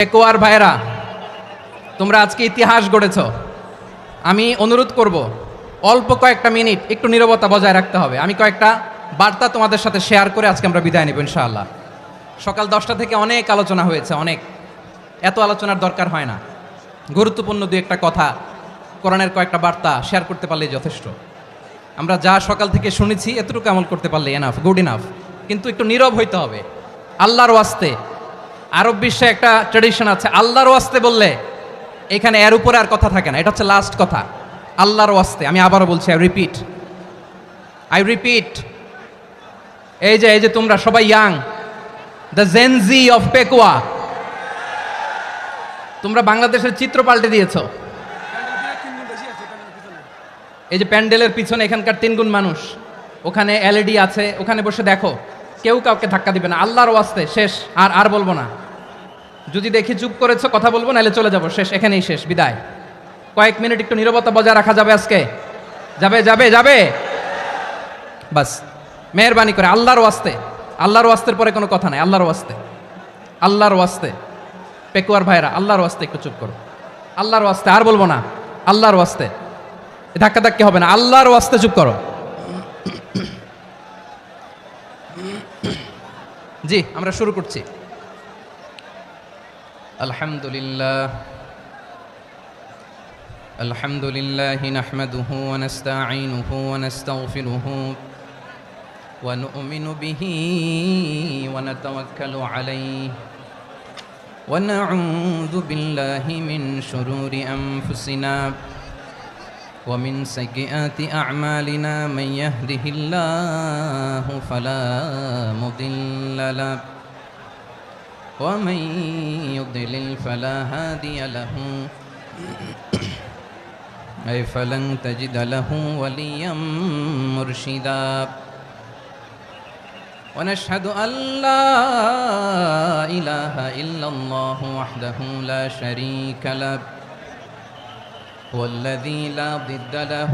পেকুয়ার ভাইরা, তোমরা আজকে ইতিহাস গড়েছ। আমি অনুরোধ করব, অল্প কয়েকটা মিনিট একটু নীরবতা বজায় রাখতে হবে। আমি কয়েকটা বার্তা তোমাদের সাথে শেয়ার করে আজকে আমরা বিদায় নেব ইনশাআল্লাহ। সকাল 10টা থেকে অনেক আলোচনা হয়েছে, অনেক, এত আলোচনার দরকার হয় না। গুরুত্বপূর্ণ দু একটা কথা, কোরআনের কয়েকটা বার্তা শেয়ার করতে পারলেই যথেষ্ট। আমরা যা সকাল থেকে শুনেছি এতটুকু আমল করতে পারলে এনাফ, গুড ইনাফ। কিন্তু একটু নীরব হইতে হবে আল্লাহর ওয়াস্তে। আরব বিশ্বে একটা ট্র্যাডিশন আছে, আল্লাহর ওয়াস্তে বললে এখানে এর উপরে আর কথা থাকে না। এটা হচ্ছে লাস্ট কথা, আল্লাহর ওয়াস্তে। আমি আবারও বলছি, আই রিপিট, এই যে তোমরা সবাই young, the Gen Z of Pekua, তোমরা বাংলাদেশের চিত্র পাল্টে দিয়েছো। এই যে প্যান্ডেলের পিছনে এখানকার 3 গুণ মানুষ, ওখানে এলইডি আছে, ওখানে বসে দেখো, কেউ কাউকে ধাক্কা দিবে না। আল্লাহর ওয়াস্তে শেষ, আর বলবো না। যদি দেখি চুপ করেছো, কথা বলবো, নাহলে চলে যাবো, শেষ, এখানেই শেষ, বিদায়। কয়েক মিনিট একটু নীরবতা বজায় রাখা যাবে আজকে? যাবে বাস, মেহরবানি করে আল্লাহর ওয়াস্তে। আল্লাহর ওয়াস্তের পরে কোনো কথা নাই, আল্লাহর ওয়াস্তে। পেকুয়ার ভাইরা, আল্লাহর ওয়াস্তে একটু চুপ করো, আল্লাহর ওয়াস্তে, আর বলবো না, আল্লাহর ওয়াস্তে। ধাক্কা হবে না, আল্লাহর ওয়াস্তে চুপ করো। জি, আমরা শুরু করছি। আলহামদুলিল্লাহ নাহমাদুহু ওয়া নাস্তাঈনুহু ওয়া নাস্তাগফিরুহু ওয়া নু'মিনু বিহি ওয়া নাতাওয়াক্কালু আলাইহি ওয়া না'উযু বিল্লাহি মিন শুরুরি আনফুসিনা ওয়া মিন সাইয়্যাতি আ'মালিনা মান ইয়াহদিহিল্লাহু ফালা মুদিল্লা লাহু ومن يضلل فلا هادي له أي فلن تجد له وليا مرشدا ونشهد أن لا إله إلا الله وحده لا شريك له هو الذي لا ضد له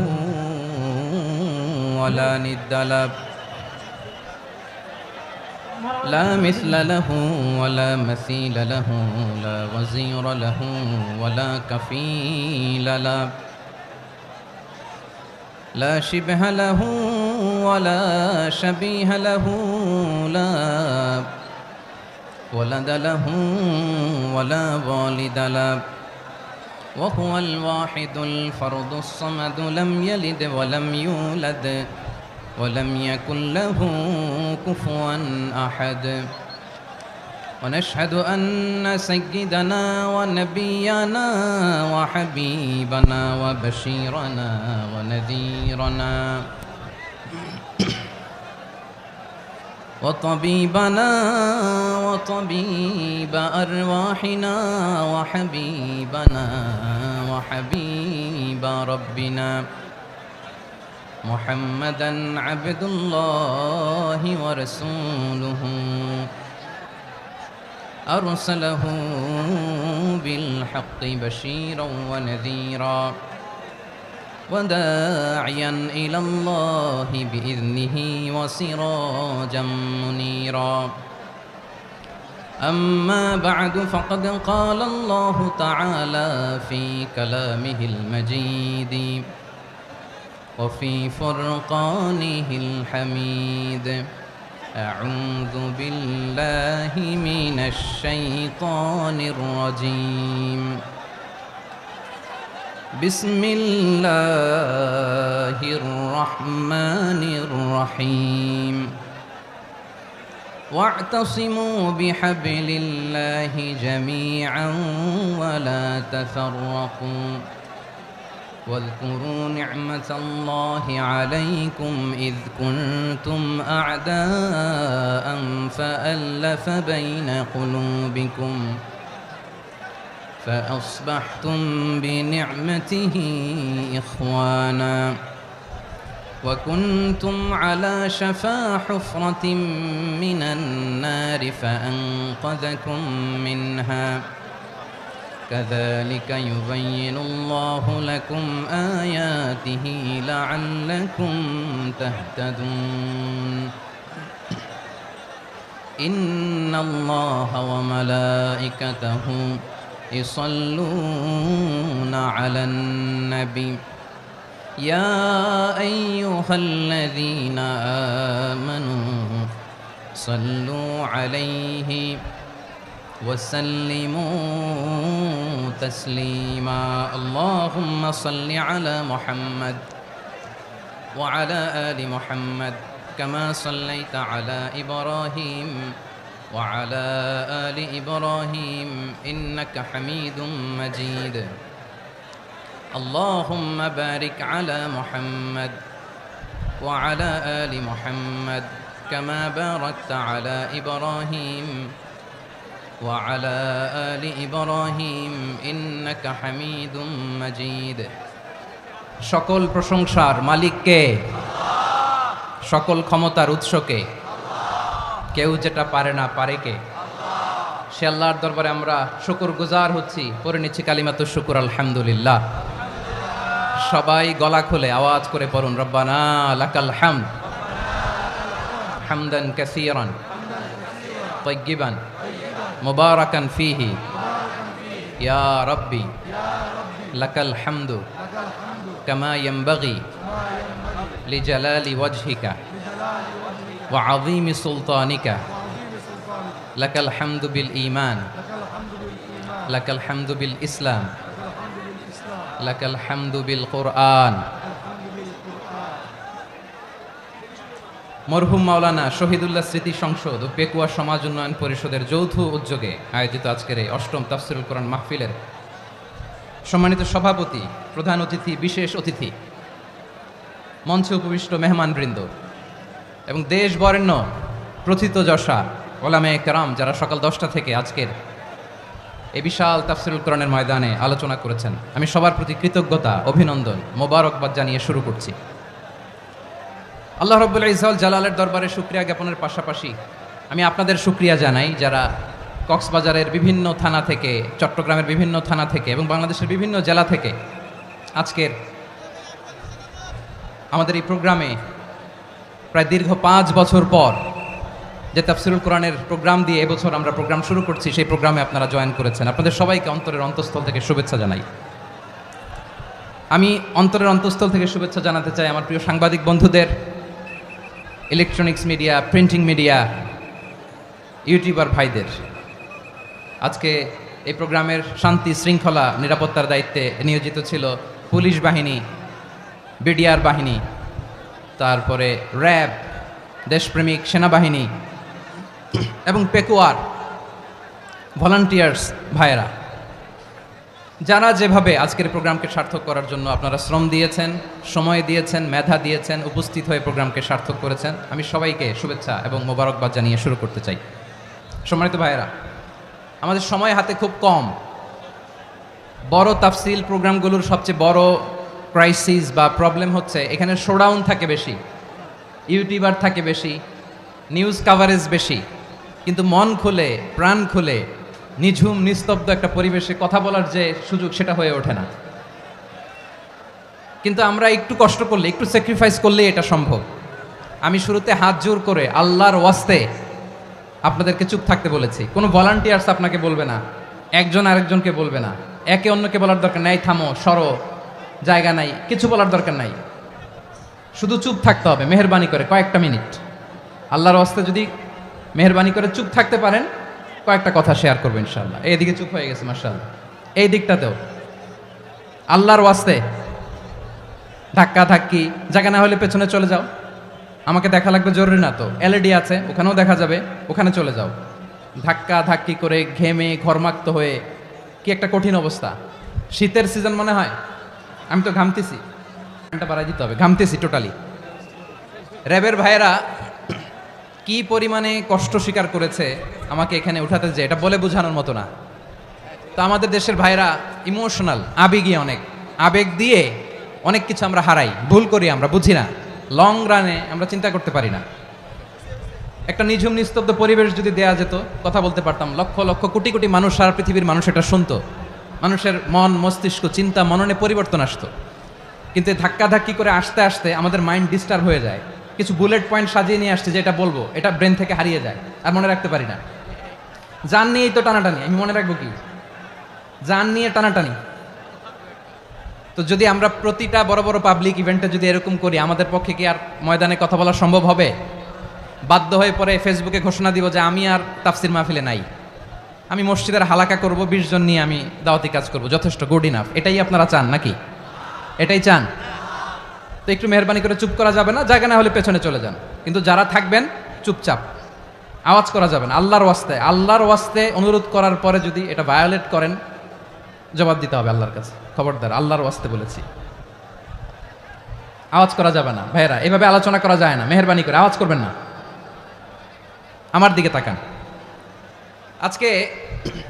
ولا ند له لا مثل له ولا مثيل له لا وزير له ولا كفيل له لا شبه له ولا شبيه له لا ولد له ولا والد له وهو الواحد الفرد الصمد لم يلد ولم يولد ولم يكن له كفوا أحد ونشهد أن سيدنا ونبينا وحبيبنا وبشيرنا ونذيرنا وطبيبنا وطبيب أرواحنا وحبيبنا وحبيب ربنا محمدًا عبد الله ورسوله أرسله بالحق بشيرا ونذيرا وداعيا إلى الله بإذنه وسراجا منيرا أما بعد فقد قال الله تعالى في كلامه المجيد وفي فرقانه الحميد أعوذ بالله من الشيطان الرجيم بسم الله الرحمن الرحيم واعتصموا بحبل الله جميعا ولا تفرقوا واذكروا نعمة الله عليكم إذ كنتم أعداء فألف بين قلوبكم فأصبحتم بنعمته إخوانا وكنتم على شفا حفرة من النار فأنقذكم منها كذلك يبين الله لكم آياته لعلكم تهتدون ইন্নাল্লাহা ওয়া মালাইকাতাহু ইউসাল্লুনা আলান নবী ইয়া আইয়ুহাল্লাযীনা আমানু সাল্লু আলাইহি وسلموا تسليما اللهم صل على محمد وعلى آل محمد كما صليت على إبراهيم وعلى آل إبراهيم إنك حميد مجيد اللهم بارك على محمد وعلى آل محمد كما باركت على إبراهيم وعلى آل إبراهيم إنك حميد مجيد সকল প্রশংসার মালিক কে? সকল ক্ষমতার উৎস কে? কেউ যেটা পারে না পারে কে? সে আল্লাহর দরবারে আমরা শুকরগুজার হচ্ছি, পড়ে নিচ্ছি কালিমাতুশ শুকর আলহামদুলিল্লাহ। সবাই গলা খুলে আওয়াজ করে পড়ুন রব্বানা লাকাল হামদ হামদান কাসীরান তাইয়্যিবান মুবারাকান ফীহি ইয়া রাব্বি লাকাল হামদু কামা ইয়ানবাগি লিজালালি ওয়াজহিকা ওয়া আযীমি সুলতানিকা লাকাল হামদু বিল ঈমান লাকাল হামদু বিল ইসলাম লাকাল হামদু বিল কুরআন। মরহুম মাওলানা শহীদুল্লাহ স্মৃতি সংসদ ও পেকুয়া সমাজ উন্নয়ন পরিষদের যৌথ উদ্যোগে আয়োজিত আজকের এই অষ্টম তাফসীরুল কোরআন মাহফিলের সম্মানিত সভাপতি, প্রধান অতিথি, বিশেষ অতিথি, মঞ্চে উপবিষ্ট মেহমানবৃন্দ এবং দেশ বরেণ্য প্রথিতযশা ওলামায়ে কেরাম যারা সকাল 10টা থেকে আজকের এই বিশাল তাফসীরুল কোরআনের ময়দানে আলোচনা করেছেন, আমি সবার প্রতি কৃতজ্ঞতা, অভিনন্দন, মোবারকবাদ জানিয়ে শুরু করছি। আল্লাহ রাব্বুল ইজ্জত জালালের দরবারে শুকরিয়া জ্ঞাপনের পাশাপাশি আমি আপনাদের শুকরিয়া জানাই যারা কক্সবাজারের বিভিন্ন থানা থেকে, চট্টগ্রামের বিভিন্ন থানা থেকে এবং বাংলাদেশের বিভিন্ন জেলা থেকে আজকের আমাদের এই প্রোগ্রামে প্রায় দীর্ঘ 5 বছর পর যে তাফসীরুল কোরআনের প্রোগ্রাম দিয়ে এবছর আমরা প্রোগ্রাম শুরু করছি, সেই প্রোগ্রামে আপনারা জয়েন করেছেন। আপনাদের সবাইকে অন্তরের অন্তঃস্থল থেকে শুভেচ্ছা জানাই। আমি অন্তরের অন্তঃস্থল থেকে শুভেচ্ছা জানাতে চাই আমার প্রিয় সাংবাদিক বন্ধুদের, electronics media, printing media, YouTuber ভাইদের। আজকে এই প্রোগ্রামের শান্তি শৃঙ্খলা নিরাপত্তার দায়িত্বে নিয়োজিত ছিল পুলিশ বাহিনী, বিডিআর বাহিনী, তারপরে র্যাব, দেশপ্রেমিক সেনাবাহিনী এবং পেকুয়ার ভলান্টিয়ার্স ভাইয়েরা, যারা যেভাবে আজকের প্রোগ্রামকে সার্থক করার জন্য আপনারা শ্রম দিয়েছেন, সময় দিয়েছেন, মেধা দিয়েছেন, উপস্থিত হয়ে প্রোগ্রামকে সার্থক করেছেন, আমি সবাইকে শুভেচ্ছা এবং মোবারকবাদ জানিয়ে শুরু করতে চাই। সম্মানিত ভাইয়েরা, আমাদের সময় হাতে খুব কম। বড় তাফসীল প্রোগ্রামগুলোর সবচেয়ে বড় ক্রাইসিস বা প্রবলেম হচ্ছে এখানে শোডাউন থাকে বেশি, ইউটিউবার থাকে বেশি, নিউজ কাভারেজ বেশি, কিন্তু মন খুলে, প্রাণ খুলে, নিঝুম নিস্তব্ধ একটা পরিবেশে কথা বলার যে সুযোগ, সেটা হয়ে ওঠে না। কিন্তু আমরা একটু কষ্ট করলে, একটু স্যাক্রিফাইস করলে এটা সম্ভব। আমি শুরুতে হাত জোর করে আল্লাহর ওয়াস্তে আপনাদেরকে চুপ থাকতে বলেছি। কোনো ভলান্টিয়ার্স আপনাকে বলবে না, একজন আরেকজনকে বলবে না, একে অন্যকে বলার দরকার নাই, থামো, সরো, জায়গা নাই, কিছু বলার দরকার নাই, শুধু চুপ থাকতে হবে মেহেরবানি করে কয়েকটা মিনিট। আল্লাহর ওয়াস্তে যদি মেহেরবানি করে চুপ থাকতে পারেন, কয়েকটা কথা শেয়ার করবো ইনশাআল্লাহ। এইদিকে চুপ হয়ে গেছে মাশাআল্লাহ, এই দিকটাতেও আল্লাহর ওয়াস্তে ধাক্কা ধাক্কি, জায়গা না হলে পেছনে চলে যাও, আমাকে দেখা লাগবে জরুরি না তো, এলইডি আছে ওখানেও দেখা যাবে, ওখানে চলে যাও। ধাক্কা ধাক্কি করে ঘেমে ঘরমাক্ত হয়ে কি একটা কঠিন অবস্থা। শীতের সিজন মনে হয়, আমি তো ঘামতেছি, ঘন্টা বাড়াই দিতে হবে, ঘামতেছি টোটালি। র্যাবের ভাইয়েরা কি পরিমাণে কষ্ট স্বীকার করেছে আমাকে এখানে উঠাতে, যে এটা বলে বোঝানোর মতো না। তো আমাদের দেশের ভাইরা ইমোশনাল, আবেগী, অনেক আবেগ দিয়ে অনেক কিছু আমরা হারাই, ভুল করি, আমরা বুঝি না, লং রানে আমরা চিন্তা করতে পারি না। একটা নিঝুম নিস্তব্ধ পরিবেশ যদি দেয়া যেত, কথা বলতে পারতাম, লক্ষ লক্ষ কোটি কোটি মানুষ, সারা পৃথিবীর মানুষ এটা শুনতো, মানুষের মন মস্তিষ্ক চিন্তা মননে পরিবর্তন আসতো। কিন্তু ধাক্কা ধাক্কি করে আসতে আসতে আমাদের মাইন্ড ডিস্টার্ব হয়ে যায়, কিছু বুলেট পয়েন্ট সাজিয়ে নিয়ে আসছে, যেটা বলবো এটা ব্রেন থেকে হারিয়ে যায়, আর মনে রাখতে পারি না। জান নিয়েই তো টানাটানি, আমি মনে রাখবো কি? জান নিয়ে টানাটানি। তো যদি আমরা প্রতিটা বড় বড় পাবলিক ইভেন্টে যদি এরকম করি, আমাদের পক্ষে কি আর ময়দানে কথা বলা সম্ভব হবে? বাধ্য হয়ে পরে ফেসবুকে ঘোষণা দিব যে আমি আর তাফসির মাহফিলে নাই, আমি মসজিদের হালাকা করব, 20 জন নিয়ে আমি দাওয়াতি কাজ করব, যথেষ্ট, গুড ইনাফ। এটাই আপনারা চান নাকি? এটাই চান? তো একটু মেহরবানি করে চুপ করা যাবে না, জায়গা না হলে পেছনে চলে যান, কিন্তু যারা থাকবেন চুপচাপ, আওয়াজ করা যাবে না। আল্লাহর ওয়াস্তে অনুরোধ করার পরে যদি এটা ভায়োলেট করেন, জবাব দিতে হবে আল্লাহর কাছে। খবরদার, আল্লাহর ওয়াস্তে বলেছি, আওয়াজ করা যাবে না। ভাইরা, এভাবে আলোচনা করা যায় না, মেহরবানি করে আওয়াজ করবেন না। আমার দিকে তাকান। আজকে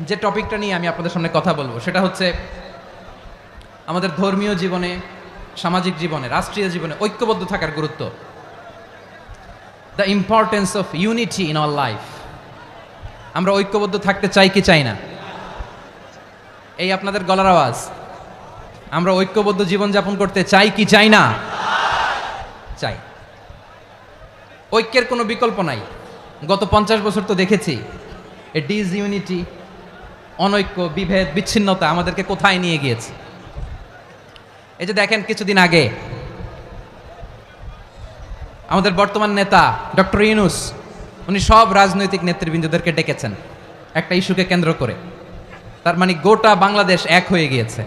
যে টপিকটা নিয়ে আমি আপনাদের সামনে কথা বলবো সেটা হচ্ছে আমাদের ধর্মীয় জীবনে, সামাজিক জীবনে, রাষ্ট্রীয় জীবনে ঐক্যবদ্ধ থাকার গুরুত্ব। The importance of unity in our life. আমরা ঐক্যবদ্ধ থাকতে চাই কি চাই না? এই আপনাদের গলার আওয়াজ। আমরা ঐক্যবদ্ধ জীবনযাপন করতে চাই কি চাই না? চাই। ঐক্যের কোনো বিকল্প নাই। গত 50 বছর তো দেখেছি এ ডিসইউনিটি, অনৈক্য, বিভেদ, বিচ্ছিন্নতা আমাদেরকে কোথায় নিয়ে গিয়েছে। এই যে দেখেন, কিছুদিন আগে আমাদের বর্তমান নেতা ডক্টর ইউনূস, উনি সব রাজনৈতিক নেতৃবৃন্দদেরকে ডেকেছেন একটা ইস্যুকে কেন্দ্র করে। তার মানে গোটা বাংলাদেশ এক হয়ে গিয়েছে।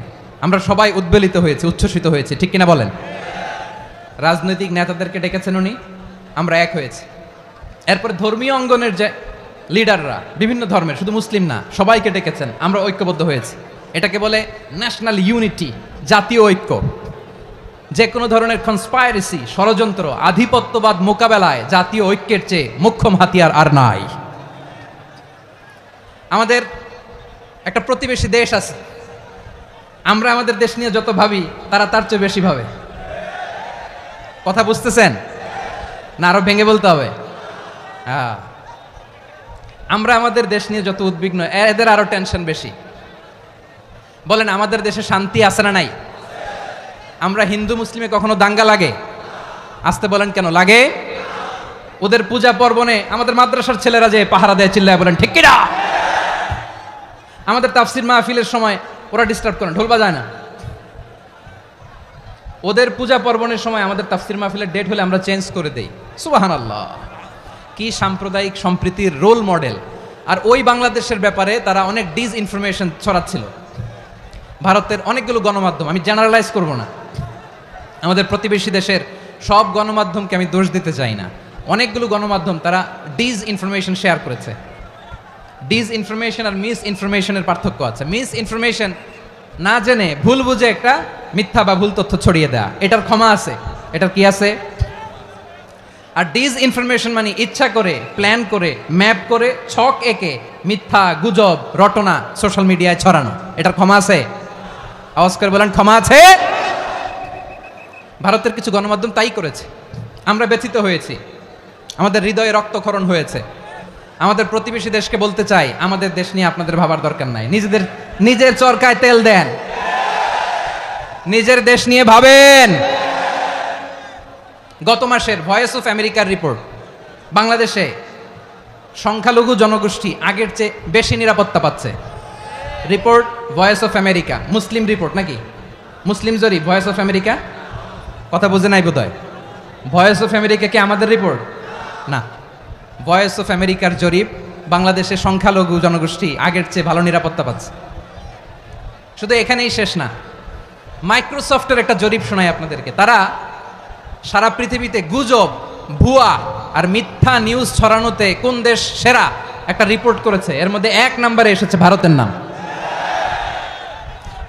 আমরা সবাই উদ্বেলিত হয়েছি, উচ্ছ্বসিত হয়েছি, ঠিক কিনা বলেন? রাজনৈতিক নেতাদেরকে ডেকেছেন উনি, আমরা এক হয়েছি। এরপরে ধর্মীয় অঙ্গনের যে লিডাররা, বিভিন্ন ধর্মের, শুধু মুসলিম না, সবাইকে ডেকেছেন, আমরা ঐক্যবদ্ধ হয়েছি। এটাকে বলে ন্যাশনাল ইউনিটি, জাতীয় ঐক্য। যে কোনো ধরনের কনস্পাইরেসি, ষড়যন্ত্র, আধিপত্যবাদ মোকাবেলায় জাতীয় ঐক্যের চেয়ে মোক্ষম হাতিয়ার আর নাই। আমাদের একটা প্রতিবেশী দেশ আছে, আমরা আমাদের দেশ নিয়ে যত ভাবি তারা তার চেয়ে বেশি ভাবে। কথা বুঝতেছেন না? আরো ভেঙে বলতে হবে। হ্যাঁ, আমরা আমাদের দেশ নিয়ে যত উদ্বিগ্ন, এদের আরো টেনশন বেশি। বলেন, আমাদের দেশে শান্তি আছে না নাই? আমরা হিন্দু মুসলিমে কখনো দাঙ্গা লাগে? আসতে বলেন, কেন লাগে? ওদের পূজা পার্বণে আমাদের মাদ্রাসার ছেলেরা যে পাহারা দেয়, চিল্লায় বলেন ঠিক কিনা? আমাদের তাফসির মাহফিলের সময় ওরা ডিস্টার্ব করে, ঢোল বাজায় না। ওদের পূজা পার্বণের সময় আমাদের তাফসির মাহফিলের ডেট হলে আমরা চেঞ্জ করে দেই। সুবহানাল্লাহ, কি সাম্প্রদায়িক সম্প্রীতির রোল মডেল। আর ওই বাংলাদেশের ব্যাপারে তারা অনেক ডিসইনফরমেশন ছড়াচ্ছিল। ভারতের অনেকগুলো গণমাধ্যম, আমি জেনারেলাইজ করব না, আমাদের প্রতিবেশী দেশের সব গণমাধ্যমকে আমি দোষ দিতে চাই না, অনেকগুলো গণমাধ্যম তারা ডিসইনফরমেশন শেয়ার করেছে। ডিসইনফরমেশন আর মিস ইনফরমেশনের পার্থক্য আছে। মিস ইনফরমেশন না জেনে ভুল বুঝে একটা মিথ্যা বা ভুল তথ্য ছড়িয়ে দেয়া, এটার ক্ষমা আছে, এটার কি আছে? আর ডিসইনফরমেশন মানে ইচ্ছা করে, প্ল্যান করে, ম্যাপ করে, ছক এঁকে মিথ্যা, গুজব, রটনা সোশ্যাল মিডিয়ায় ছড়ানো, এটার ক্ষমা আছে? আওয়াজ করে বলেন, ক্ষমা আছে? ভারতের কিছু গণমাধ্যম তাই করেছে। আমরা ব্যথিত হয়েছি, আমাদের হৃদয়ে রক্তক্ষরণ হয়েছে। আমাদের প্রতিবেশী দেশকে বলতে চাই, আমাদের দেশ নিয়ে আপনাদের ভাবার দরকার নাই। নিজের চরকায় তেল দেন, নিজের দেশ নিয়ে ভাবেন। গত মাসের ভয়েস অফ আমেরিকার রিপোর্ট, বাংলাদেশে সংখ্যালঘু জনগোষ্ঠী আগের চেয়ে বেশি নিরাপত্তা পাচ্ছে। Report voice of America, Muslim report নাকি? মুসলিম জরিপ, ভয়েস অফ আমেরিকা। কথা বুঝে নাই বোধহয়। ভয়েস অফ আমেরিকা কি আমাদের রিপোর্ট? না, ভয়েস অফ আমেরিকার জরিপ, বাংলাদেশে সংখ্যালঘু জনগোষ্ঠী আগের চেয়ে ভালো নিরাপত্তা পাচ্ছে। শুধু এখানেই শেষ না, মাইক্রোসফটের একটা জরিপ শোনায় আপনাদেরকে। তারা সারা পৃথিবীতে গুজব, ভুয়া আর মিথ্যা নিউজ ছড়ানোতে কোন দেশ সেরা একটা রিপোর্ট করেছে, এর মধ্যে 1 নম্বরে এসেছে ভারতের নাম।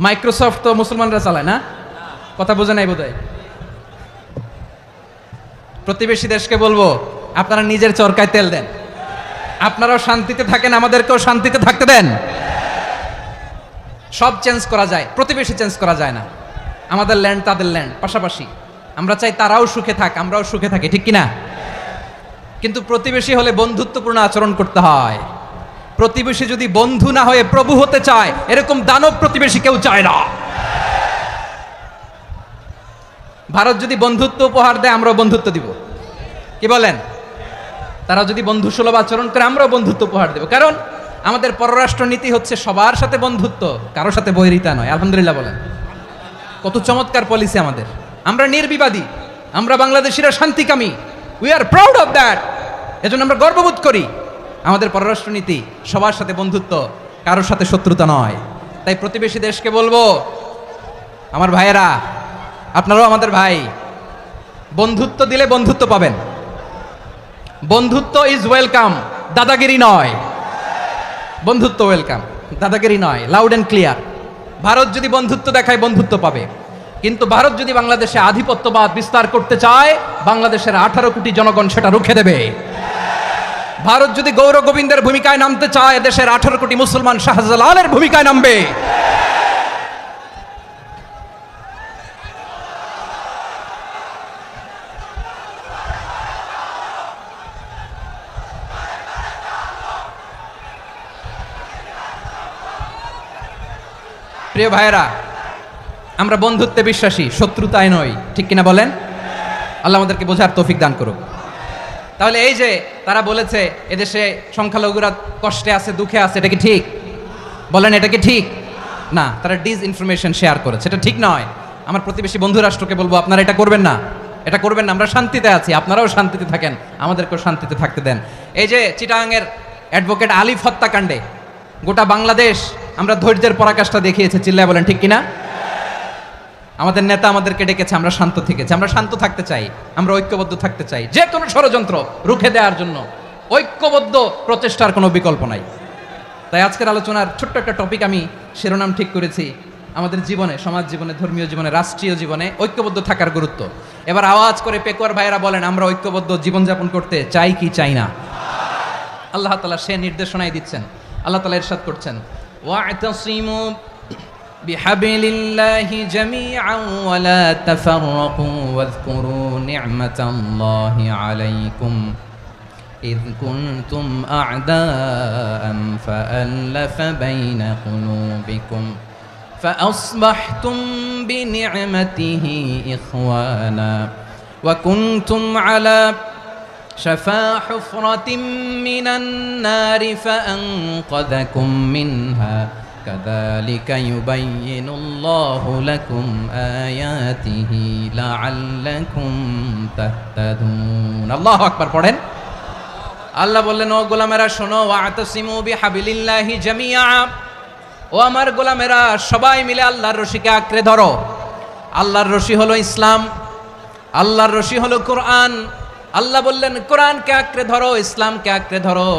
মাইক্রোসফট তো মুসলমানরা চালায় না? কথা বোঝে নাই বোধহয়। প্রতিবেশী দেশকে বলবো, আপনারা নিজের চরকায় তেল দেন, আপনারাও শান্তিতে থাকেন, আমাদেরকেও শান্তিতে থাকতে দেন। সব চেঞ্জ করা যায়, প্রতিবেশী চেঞ্জ করা যায় না। আমাদের ল্যান্ড তাদের ল্যান্ড, পাশাপাশি। আমরা চাই তারাও সুখে থাক, আমরাও সুখে থাকি, ঠিক কিনা? কিন্তু প্রতিবেশী হলে বন্ধুত্বপূর্ণ আচরণ করতে হয়। প্রতিবেশী যদি বন্ধু না হয়ে প্রভু হতে চায়, এরকম দানব প্রতিবেশী কেউ চায় না। ভারত যদি বন্ধুত্ব উপহার দেয়, আমরাও বন্ধুত্ব দিব। কি বলেন? তারা যদি বন্ধুসুলভ আচরণ করে আমরাও বন্ধুত্ব উপহার দেব, কারণ আমাদের পররাষ্ট্র নীতি হচ্ছে সবার সাথে বন্ধুত্ব, কারোর সাথে বৈরিতা নয়। আলহামদুলিল্লাহ বলেন, কত চমৎকার পলিসি আমাদের। আমরা নির্বিবাদী, আমরা বাংলাদেশিরা শান্তিকামী, we are proud of that. এজন্য আমরা গর্ববোধ করি। আমাদের পররাষ্ট্র নীতি সবার সাথে বন্ধুত্ব, কারোর সাথে শত্রুতা নয়। তাই প্রতিবেশী দেশকে বলবো, আমার ভাইয়েরা, আপনারাও আমাদের ভাই, বন্ধুত্ব দিলে বন্ধুত্ব পাবেন। বন্ধুত্ব ইজ ওয়েলকাম, দাদাগিরি নয়। বন্ধুত্ব ওয়েলকাম, দাদাগিরি নয়, লাউড অ্যান্ড ক্লিয়ার। ভারত যদি বন্ধুত্ব দেখায় বন্ধুত্ব পাবে, কিন্তু ভারত যদি বাংলাদেশে আধিপত্যবাদ বিস্তার করতে চায়, বাংলাদেশের 18 কোটি জনগণ সেটা রুখে দেবে। ভারত যদি গৌর গোবিন্দের ভূমিকায় নামতে চায়, দেশের 18 কোটি মুসলমান শাহজালালের ভূমিকায় নামবে। প্রিয় ভাইয়েরা, আমরা বন্ধুত্বে বিশ্বাসী, শত্রুতায় নই, ঠিক কিনা বলেন? আল্লাহ আমাদেরকে বোঝার তৌফিক দান করুক। তাহলে এই যে তারা বলেছে এদেশে সংখ্যালঘুরা কষ্টে আছে, দুঃখে আছে, এটা কি ঠিক? বলেন, এটা কি ঠিক? না, তারা ডিসইনফরমেশন শেয়ার করেছে, এটা ঠিক নয়। আমার প্রতিবেশী বন্ধু রাষ্ট্রকে বলবো, আপনারা এটা করবেন না, এটা করবেন না। আমরা শান্তিতে আছি, আপনারাও শান্তিতে থাকেন, আমাদেরকেও শান্তিতে থাকতে দেন। এই যে চিটাগাংয়ের অ্যাডভোকেট আলিফ হত্যাকাণ্ডে গোটা বাংলাদেশ আমরা ধৈর্যের পরাকাষ্ঠা দেখিয়েছে, চিল্লায় বলেন ঠিক কিনা? আমাদের নেতা আমাদেরকে ডেকেছে, আমরা শান্ত থেকেছি। আমরা শান্ত থাকতে চাই, আমরা ঐক্যবদ্ধ থাকতে চাই। যে কোনো ষড়যন্ত্র রুখে দেওয়ার জন্য ঐক্যবদ্ধ প্রচেষ্টার কোনো বিকল্প নাই। তাই আজকের আলোচনার ছোট্ট একটা টপিক আমি শিরোনাম ঠিক করেছি, আমাদের জীবনে, সমাজ জীবনে, ধর্মীয় জীবনে, রাষ্ট্রীয় জীবনে ঐক্যবদ্ধ থাকার গুরুত্ব। এবার আওয়াজ করে পেকুয়ার ভাইয়েরা বলেন, আমরা ঐক্যবদ্ধ জীবনযাপন করতে চাই কি চাই না? আল্লাহ তাআলা সে নির্দেশনাই দিচ্ছেন। আল্লাহ তাআলা ইরশাদ করছেন, ওয়া'তাসিমু বিহাবিলিল্লাহি জামিআন ওয়া লা তাফাররাকু ওয়াযকুরু নি'মাতাল্লাহি আলাইকুম إذ كنتم أعداء فألف بين قلوبكم فأصبحتم بنعمته إخوانا وكنتم على شفا حفرة من النار فأنقذكم منها كذلك يبين الله لكم آياته لعلكم تهتدون الله أكبر পড়েন। আল্লাহ বললেন, ও গোলামেরা শোনো, ওয়া'তাসিমু বিহাবিলিল্লাহি জামিআ, ও আমার গোলামেরা সবাই মিলে আল্লাহর রশিকে আঁকড়ে ধরো। আল্লাহর রশি হলো ইসলাম, আল্লাহর রশি হলো কোরআন। আল্লাহ বললেন, কোরআনকে আঁকড়ে ধরো, ইসলামকে আঁকড়ে ধরো।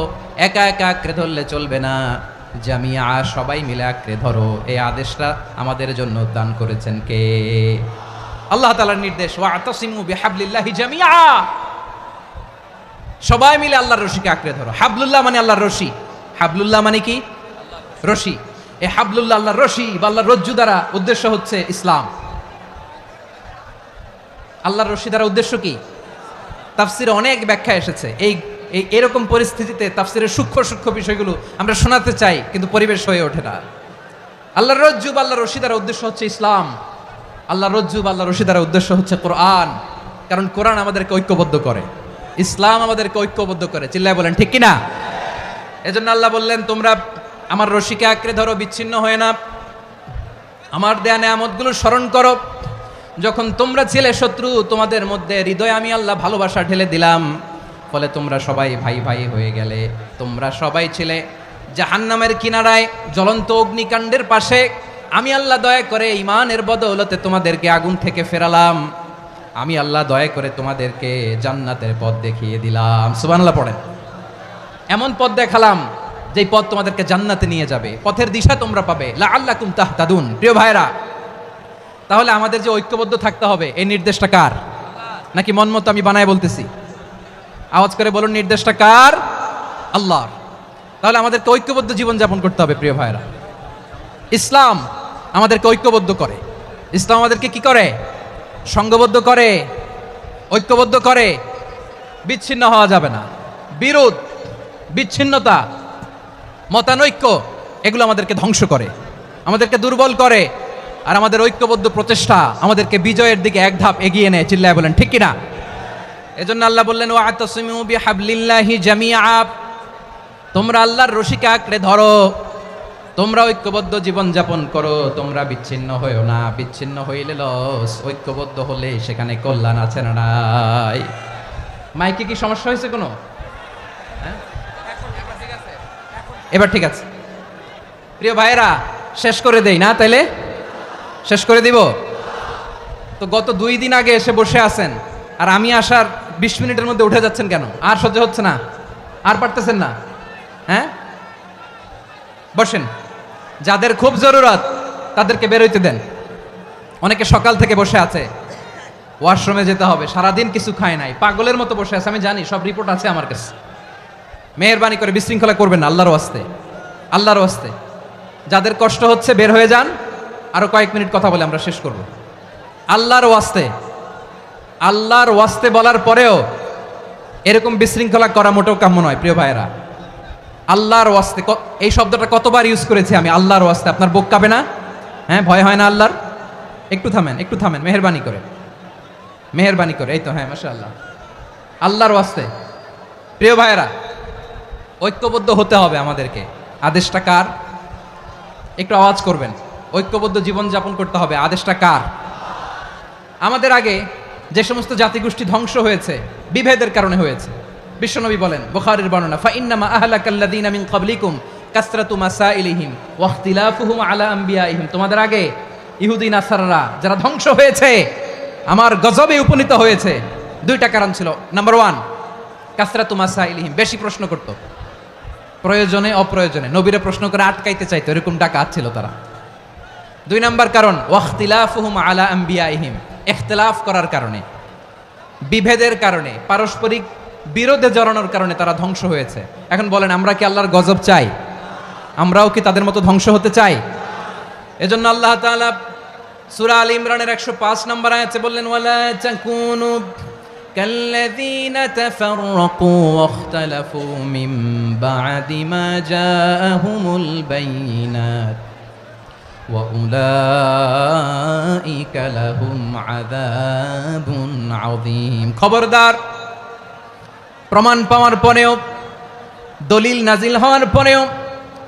একা একা আঁকড়ে ধরলে চলবে না, জামিআ, সবাই মিলে আঁকড়ে ধরো। এই আদেশটা আমাদের জন্য দান করেছেন কে? আল্লাহ তাআলার নির্দেশ, ওয়া'তাসিমু বিহাবলিল্লাহি জামিআ, সবাই মিলে আল্লাহর রশিকে আঁকড়ে ধরো। হাবলুল্লাহ মানে আল্লাহর রশি। হাবলুল্লাহ মানে কি? রশি। এই হাবলুল্লাহ, আল্লাহর রশি বা আল্লাহর রজ্জু দ্বারা উদ্দেশ্য হচ্ছে ইসলাম। আল্লাহর রশি দ্বারা উদ্দেশ্য কি? তাফসিরে অনেক ব্যাখ্যা এসেছে। এরকম পরিস্থিতিতে তাফসিরের সূক্ষ্ম সূক্ষ্ম বিষয়গুলো আমরা শোনাতে চাই, কিন্তু পরিবেশ হয়ে ওঠে না। আল্লাহর রজ্জু বা আল্লাহর রশি দ্বারা উদ্দেশ্য হচ্ছে ইসলাম। আল্লাহর রজ্জু বা আল্লাহর রশি দ্বারা উদ্দেশ্য হচ্ছে কোরআন, কারণ কোরআন আমাদেরকে ঐক্যবদ্ধ করে, ইসলাম আমাদেরকে ঐক্যবদ্ধ করে। চিল্লায় বলেন ঠিক কিনা? এজন্য আল্লাহ বললেন, তোমরা আমার রশিকে আঁকড়ে ধরো, বিচ্ছিন্ন হয়ে না। আমার দেয়া নেয়ামতগুলো স্মরণ করো। যখন তোমরা ছিলে শত্রু, তোমাদের মধ্যে হৃদয়ে আমি আল্লাহ ভালোবাসা ঢেলে দিলাম, ফলে তোমরা সবাই ভাই ভাই হয়ে গেলে। তোমরা সবাই ছিলে জাহান্নামের কিনারায়, জ্বলন্ত অগ্নিকাণ্ডের পাশে। আমি আল্লাহ দয়া করে ঈমানের বদৌলতে তোমাদেরকে আগুন থেকে ফেরালাম। আমি আল্লাহ দয়া করে তোমাদেরকে জান্নাতের পথ দেখিয়ে দিলাম। সুবহানাল্লাহ পড়েন। এমন পথ দেখালাম যেই পথ তোমাদেরকে জান্নাতে নিয়ে যাবে, পথের দিশা তোমরা পাবে। লাআল্লাকুম তাহতাদুন। প্রিয় ভাইরা, তাহলে আমাদের যে ঐক্যবদ্ধ থাকতে হবে, এই নির্দেশটা কার? নাকি মন মতো আমি বানায় বলতেছি? আওয়াজ করে বলুন, নির্দেশটা কার? আল্লাহর। তাহলে আমাদেরকে ঐক্যবদ্ধ জীবনযাপন করতে হবে। প্রিয় ভাইরা, ইসলাম আমাদেরকে ঐক্যবদ্ধ করে। ইসলাম আমাদেরকে কি করে? সংঘবদ্ধ করে, ঐক্যবদ্ধ করে। বিচ্ছিন্ন হওয়া যাবে না। বিরোধ, বিচ্ছিন্নতা, মতানৈক্য, এগুলো আমাদেরকে ধ্বংস করে, আমাদেরকে দুর্বল করে। আর আমাদের ঐক্যবদ্ধ প্রচেষ্টা আমাদেরকে বিজয়ের দিকে এক ধাপ এগিয়ে নেয়। চিল্লায় বলেন ঠিক কিনা? এজন্য আল্লাহ বললেন ওয়াতাসিমু বিহাবলিল্লাহি জামিআ, তোমরা আল্লাহর রশিকে আঁকড়ে ধরো, তোমরা ঐক্যবদ্ধ জীবন যাপন করো, তোমরা বিচ্ছিন্ন হইও না। বিচ্ছিন্ন হইলে লস, ঐক্যবদ্ধ হলে সেখানে কল্যাণ আছে না নাই? মাইকে কি সমস্যা হয়েছে কোনো? হ্যাঁ? এবার ঠিক আছে। প্রিয় ভাইয়েরা, শেষ করে দেই না তাইলে? শেষ করে দিব তো? গত 2 দিন আগে এসে বসে আছেন, আর আমি আসার 20 মিনিটের মধ্যে উঠে যাচ্ছেন কেন? আর সহ্য হচ্ছে না? আর পারতেছেন না? হ্যাঁ, বসেন। যাদের খুব জরুরত তাদেরকে বেরোইতে দেন। অনেকে সকাল থেকে বসে আছে, ওয়াশরুমে যেতে হবে, সারাদিন কিছু খায় নাই, পাগলের মতো বসে আছে, আমি জানি, সব রিপোর্ট আছে আমার কাছে। মেহেরবানি করে বিশৃঙ্খলা করবেন না, আল্লাহর ওয়াস্তে, আল্লাহর ওয়াস্তে। যাদের কষ্ট হচ্ছে বের হয়ে যান, আরো কয়েক মিনিট কথা বলে আমরা শেষ করব। আল্লাহর ওয়াস্তে, আল্লাহর ওয়াস্তে বলার পরেও এরকম বিশৃঙ্খলা করা মোটেও কাম্য নয়। প্রিয় ভাইয়েরা, আল্লাহর ওয়াস্তে, এই শব্দটা কতবার ইউজ করেছি আমি, আল্লাহর ওয়াস্তে। আপনার বুক কাঁপে না? হ্যাঁ, ভয় হয় না আল্লাহর? একটু থামেন, একটু থামেন, মেহেরবানি করে, মেহেরবানি করে। এই তো, হ্যাঁ, মাশাআল্লাহ। আল্লাহর ওয়াস্তে প্রিয় ভাইয়েরা, ঐক্যবদ্ধ হতে হবে আমাদেরকে। আদেশটা কার? একটু আওয়াজ করবেন। ঐক্যবদ্ধ জীবন যাপন করতে হবে, আদেশটা কার? আমাদের আগে যে সমস্ত জাতিগোষ্ঠী ধ্বংস হয়েছে বিভেদের কারণে হয়েছে। বিশ্বনবী বলেন, বুখারীর বর্ণনা, ফাইন্নামা আহলাকাল্লাযীনা মিন ক্বাবলিকুম কাসরাতু মাসাইলিহিম ওয়া ইখতিলাফুহুম আলা আম্বিয়াইহিম। তোমাদের আগে ইহুদি নাসারারা যারা ধ্বংস হয়েছে, আমার গজবে উপনীত হয়েছে, 2টা কারণ ছিল। নাম্বার 1, কাসরাতু মাসাইলিহিম, বেশি প্রশ্ন করত, প্রয়োজনে অপ্রয়োজনে নবীরে প্রশ্ন করে আটকাইতে চাইতো, এরকম ডাকাত ছিল তারা। 2 নাম্বার কারণ, ওয়া ইখতিলাফুহুম আলা আম্বিয়াইহিম, ইখতিলাফ করার কারণে, বিভেদের কারণে, পারস্পরিক বিরোধে জড়ানোর কারণে তারা ধ্বংস হয়েছে। এখন বলেন, আমরা কি আল্লাহর গজব চাই? আমরাও কি তাদের মতো ধ্বংস হতে চাই? এজন্য আল্লাহ তাআলা সূরা আল ইমরানের 105 নম্বর আয়াতে বললেন, ওয়ালা তাকুনু কাল্লাযীনা তাফাররাকু ওয়াখতালাফু মিন বা'দি মা জাআহুমুল বাইয়িনাত ওয়া উলাইকা লাহুম আযাবুন আযীম। খবরদার, প্রমাণ পাওয়ার পরেও, দলিল নাজিল হওয়ার পরেও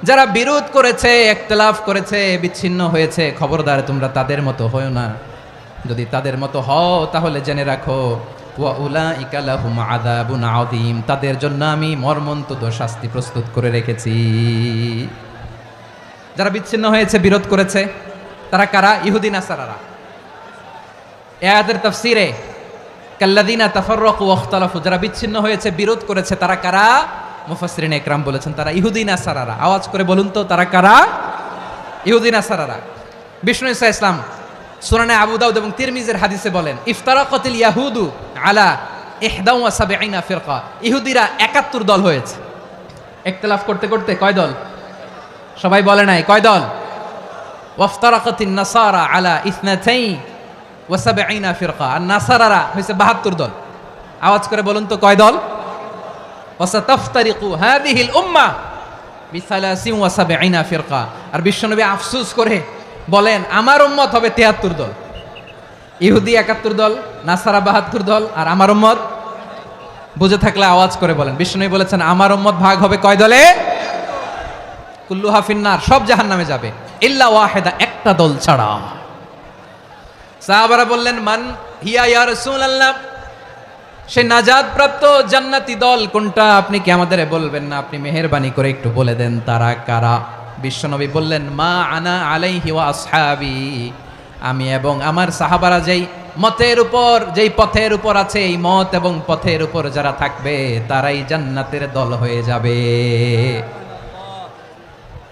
যারা বিরোধ করেছে, ইখতিলাফ করেছে, বিচ্ছিন্ন হয়েছে, খবরদার তোমরা তাদের মতো হও না। যদি তাদের মতো হও তাহলে জেনে রাখো, ওয়া উলাইকা লাহুম আযাবুন আযীম, তাদের জন্য আমি মর্মন্তুদ শাস্তি প্রস্তুত করে রেখেছি। যারা বিচ্ছিন্ন হয়েছে, বিরোধ করেছে, তারা কারা? ইহুদি নাসারারা। এই আয়াতের তাফসীরে কাল্লাযীনা তাফাররাকু ওয়া ইখতালাফু, যারা বিচ্ছিন্ন হয়েছে, বিরোধ করেছে, তারা কারা? মুফাসসিরিনে ইকরাম বলেছেন তারা ইহুদি নাসারারা। আওয়াজ করে বলুন তো, তারা কারা? ইহুদি নাসারারা। বিষ্ণু ঈসা ইসলাম সুনানে আবু দাউদ এবং তিরমিজির হাদিসে বলেন, ইফতারাকাতিল ইয়াহুদু আলা 71 ফিরকা, ইহুদিরা 71 দল হয়েছে। ইখতিলাফ করতে করতে কয় দল? সবাই বলে নাই, কয় দল? ওয়াফতারাকাতিন নাসারা আলা 72 ফিরকা, আর নাসারারা হয়েছে 72 দল। আওয়াজ করে বলুন তো, কয় দল? ওয়াসাতাফতারিকু হাযিহিল উম্মাহ বি73 ফিরকা। আর বিশ্বনবী আফসোস করে বলেন, আমার উম্মত হবে 73 দল। ইহুদি 71 দল, নাসারা 72 দল, আর আমার উম্মত, বুঝে থাকলে আওয়াজ করে বলেন। বিশ্বনবী বলেছেন, আমার উম্মত ভাগ হবে কয় দলে? কুল্লুহা ফিন্নার, সব জাহান্নামে যাবে, ইল্লা ওয়াহিদা, একটা দল ছাড়া। সাহাবারা বললেন, মান হিয়া ইয়া রাসূলুল্লাহ, সে নাজাত প্রাপ্ত জান্নাতি দল কোনটা? আপনি কি আমাদের বলবেন না? আপনি মেহেরবানি করে একটু বলে দেন তারা কারা। বিশ্বনবী বললেন, মা আনা আলাইহি ওয়া আসহাবি, আমি এবং আমার সাহাবারা যেই মতের উপর, যেই পথের উপর আছে, এই মত এবং পথের উপর যারা থাকবে তারাই জান্নাতের দল হয়ে যাবে।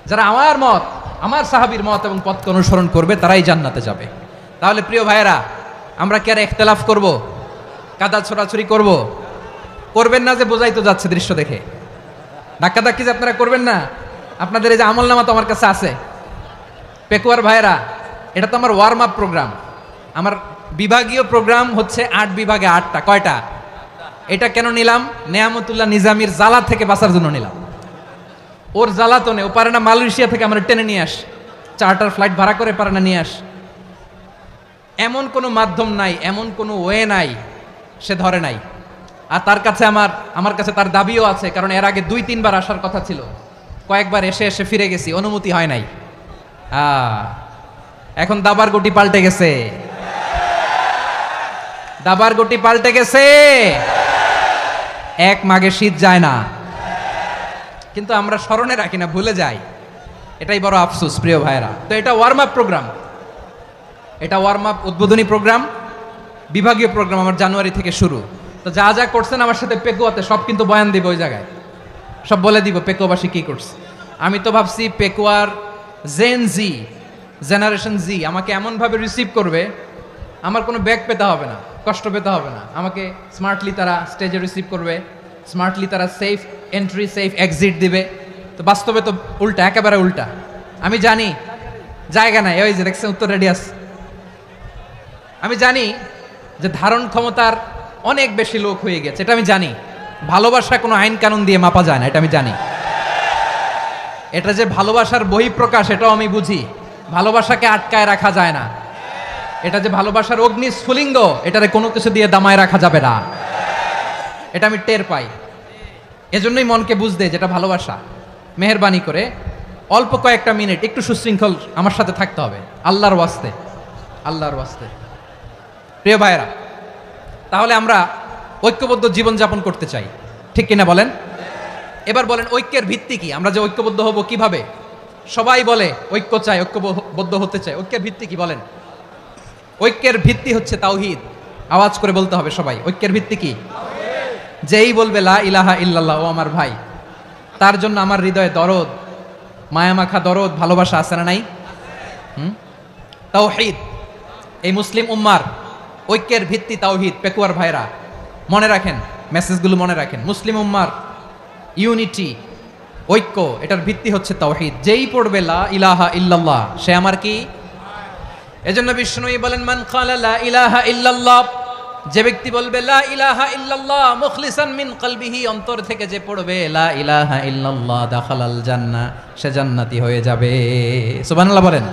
যারা আমার মত, আমার সাহাবীর মত এবং পথকে অনুসরণ করবে তারাই জান্নাতে যাবে। তাহলে প্রিয় ভাইয়েরা, আমরা কি আর ইখতিলাফ করব? কাদা ছোড়াছুরি করব? করবেন না যে বোঝাই তো যাচ্ছে দৃশ্য দেখে। ধাক্কাধাক্কি যে আপনারা করবেন না। আপনাদের এই যে আমলনামা তো আমার কাছে আছে। পেকুয়ার ভাইয়েরা, এটা তো আমার ওয়ার্ম আপ প্রোগ্রাম। আমার বিভাগীয় প্রোগ্রাম হচ্ছে 8 বিভাগে 8টা। কয়টা? এটা কেন নিলাম? নেয়ামতুল্লাহ নিজামীর জ্বালা থেকে বাঁচার জন্য নিলাম। ওর জ্বালাতনে ও পারে না মালয়েশিয়া থেকে আমরা টেনে নিয়ে আস, চার্টার ফ্লাইট ভাড়া করে পারে না নিয়ে আস। এমন কোনো মাধ্যম নাই, এমন কোনো ওয়ে নাই সে ধরে নাই। আর তার কাছে আমার কাছে তার দাবিও আছে, কারণ এর আগে 2-3 বার আসার কথা ছিল, কয়েকবার এসে এসে ফিরে গেছি, অনুমতি হয় নাই। এখন দাবার গুটি পাল্টে গেছে, দাবার গুটি পাল্টে গেছে। এক মাঘে শীত যায় না, কিন্তু আমরা স্মরণে রাখি না, ভুলে যাই। এটাই বড় আফসোস প্রিয় ভাইরা। তো এটা ওয়ার্ম আপ প্রোগ্রাম, এটা ওয়ার্ম আপ উদ্বোধনী প্রোগ্রাম, বিভাগীয় প্রোগ্রাম আমার জানুয়ারি থেকে শুরু। তো যা যা করছেন আমার সাথে পেকুয়াতে সব কিন্তু বয়ান দিব, ওই জায়গায় সব বলে দিব পেকুয়াবাসী কি করছে। আমি তো ভাবছি পেকুয়ার জেনারেশন জি আমাকে এমনভাবে রিসিভ করবে, আমার কোনো ব্যাগ পেতে হবে না, কষ্ট পেতে হবে না, আমাকে স্মার্টলি তারা স্টেজে রিসিভ করবে, স্মার্টলি তারা সেফ এন্ট্রি সেফ এক্সিট দিবে। তো বাস্তবে তো উল্টা, একেবারে উল্টা। আমি জানি জায়গা নাই, ওই যে দেখছেন উত্তর রেডিয়াস। আমি জানি যে ধারণ ক্ষমতার অনেক বেশি লোক হয়ে গেছে, এটা আমি জানি। ভালোবাসা কোনো আইন কানুন দিয়ে মাপা যায় না, এটা আমি জানি। এটা যে ভালোবাসার বহিঃপ্রকাশ এটাও আমি বুঝি, ভালোবাসাকে আটকায় রাখা যায় না। এটা যে ভালোবাসার অগ্নি স্ফুলিঙ্গ, এটারে কোনো কিছু দিয়ে দামায় রাখা যাবে না, এটা আমি টের পাই। এজন্যই মনকে বুঝতে যেটা ভালোবাসা। মেহেরবানি করে অল্প কয়েকটা মিনিট একটু সুশৃঙ্খল আমার সাথে থাকতে হবে, আল্লাহর ওয়াস্তে, আল্লাহর ওয়াস্তে। প্রিয় ভাইয়েরা, তাহলে আমরা ঐক্যবদ্ধ জীবনযাপন করতে চাই, ঠিক কিনা বলেন? এবার বলেন ঐক্যের ভিত্তি কি? আমরা যে ঐক্যবদ্ধ হব কিভাবে? সবাই বলে ঐক্য চাই, ঐক্যবদ্ধ হতে চাই। ঐক্যের ভিত্তি কি বলেন? ঐক্যের ভিত্তি হচ্ছে তাওহীদ। আওয়াজ করে বলতে হবে সবাই, ঐক্যের ভিত্তি কি? যেই বলবে লা ইলাহা ইল্লাল্লাহ, ও আমার ভাই, তার জন্য আমার হৃদয়ে দরদ, মায়ামাখা দরদ, ভালোবাসা আছে না নাই? তাওহীদ। এই মুসলিম উম্মার ঐক্যের ভিত্তি তাওহীদ। পেকুয়ার ভাইরা মনে রাখেন, মেসেজগুলো মনে রাখেন। মুসলিম উম্মার ইউনিটি, ঐক্য, এটার ভিত্তি হচ্ছে তাওহীদ। যেই পড়বে লা ইলাহা ইল্লাল্লাহ, সে আমার কি? এজন্য বিষ্ণুই বলেন মান ক্বালা লা ইলাহা ইল্লাল্লাহ, যে ব্যক্তি বলবে লা ইলাহা ইল্লাল্লাহ মুখলিসান মিন কলবিহি, অন্তর থেকে যে পড়বে লা ইলাহা ইল্লাল্লাহ, দাখালাল জান্নাহ, সে জান্নাতি হয়ে যাবে। সুবহানাল্লাহ বলেন।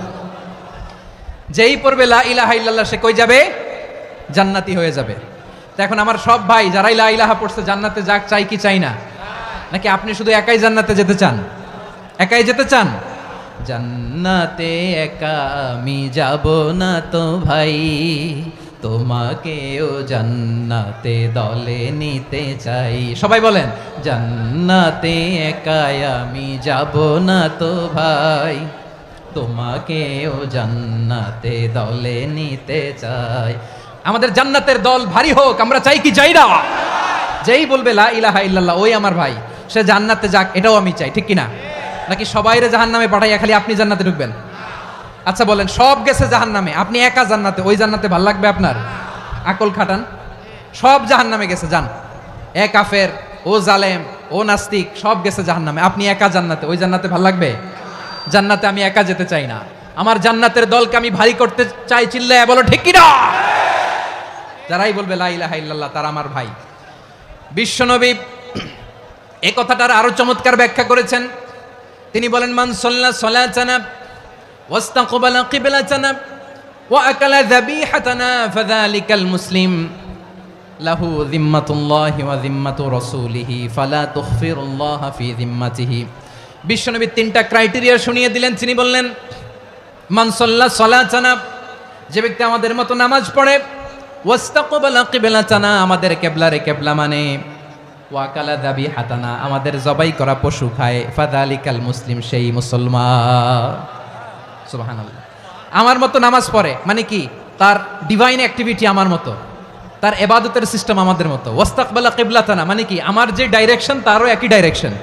যেই পড়বে লা ইলাহা ইল্লাল্লাহ, সে কই যাবে? জান্নাতি হয়ে যাবে। তো এখন আমার সব ভাই যারাই লা ইলাহা পড়ছে জান্নাতে যাক, চাই কি চাই না? নাকি আপনি শুধু একাই জান্নাতে যেতে চান? একাই যেতে চান? জান্নাতে একা আমি যাব না তো ভাই, তোমাকেও জান্নাতে দলে নিতে চাই। সবাই বলেন জান্নাতে একা আমি যাব না তো ভাই, তোমাকেও জান্নাতে দলে নিতে চাই। আমাদের জান্নাতের দল ভারী হোক, আমরা চাই কি চাই না? যেই বলবে লা ইলাহা ইল্লাল্লাহ, ওই আমার ভাই, সে জান্নাতে যাক, এটাও আমি চাই, ঠিক কিনা? নাকি সবাইরে জাহান্নামে পাঠাইয়া খালি আপনি জান্নাতে ঢুকবেন? আচ্ছা বলেন, সব গেছে জাহান্নামে, আপনি একা জান্নাতে, ওই জান্নাতে ভাল লাগবে আপনার? আকল খাটান। সব জাহান্নামে গেছে, যান। এ কাফের, ও জালেম, ও নাস্তিক, সব গেছে জাহান্নামে, আপনি একা জান্নাতে, ওই জান্নাতে ভাল লাগবে? জান্নাতে আমি একা যেতে চাই না, আমার জান্নাতের দলকে আমি ভারী করতে চাই। চিল্লায় বলো ঠিক কিনা? যারাই বলবে লা ইলাহা ইল্লাল্লাহ, তারা আমার ভাই। বিশ্বনবী এই কথাটার আরো চমৎকার ব্যাখ্যা করেছেন। তিনি বলেন মান সাল্লা সালাতানা ওয়াস্তাকবালা কিবলাতানা ওয়া আকালা যাবিহাতানা ফাযালিকাল মুসলিম লাহু যিম্মাতুল্লাহি ওয়া যিম্মাতু রাসূলিহি ফালা তুখফিরুল্লাহ ফি যিম্মাতিহি। বিশ্বনবী তিনটা ক্রাইটেরিয়া শুনিয়ে দিলেন। তিনি বললেন মান সাল্লা সালাতানা, যে ব্যক্তি আমাদের মতো নামাজ পড়ে, ওয়াস্তাকবালা কিবলাতানা, আমাদের কিবলারে কিবলা মানে, ওয়াকালা যাবিহাতানা, আমাদের জবাই করা পশু খায়, ফাযালিকাল মুসলিম, সেই মুসলমান। সুবহানাল্লাহ। আমার মতো নামাজ পড়ে মানে কি? তার ডিভাইন অ্যাক্টিভিটি আমার মতো, তার ইবাদতের সিস্টেম আমাদের মতো। ওয়াস্তাকবালা কিবলাতানা মানে কি? আমার যে ডাইরেকশন তারও একই ডাইরেকশন।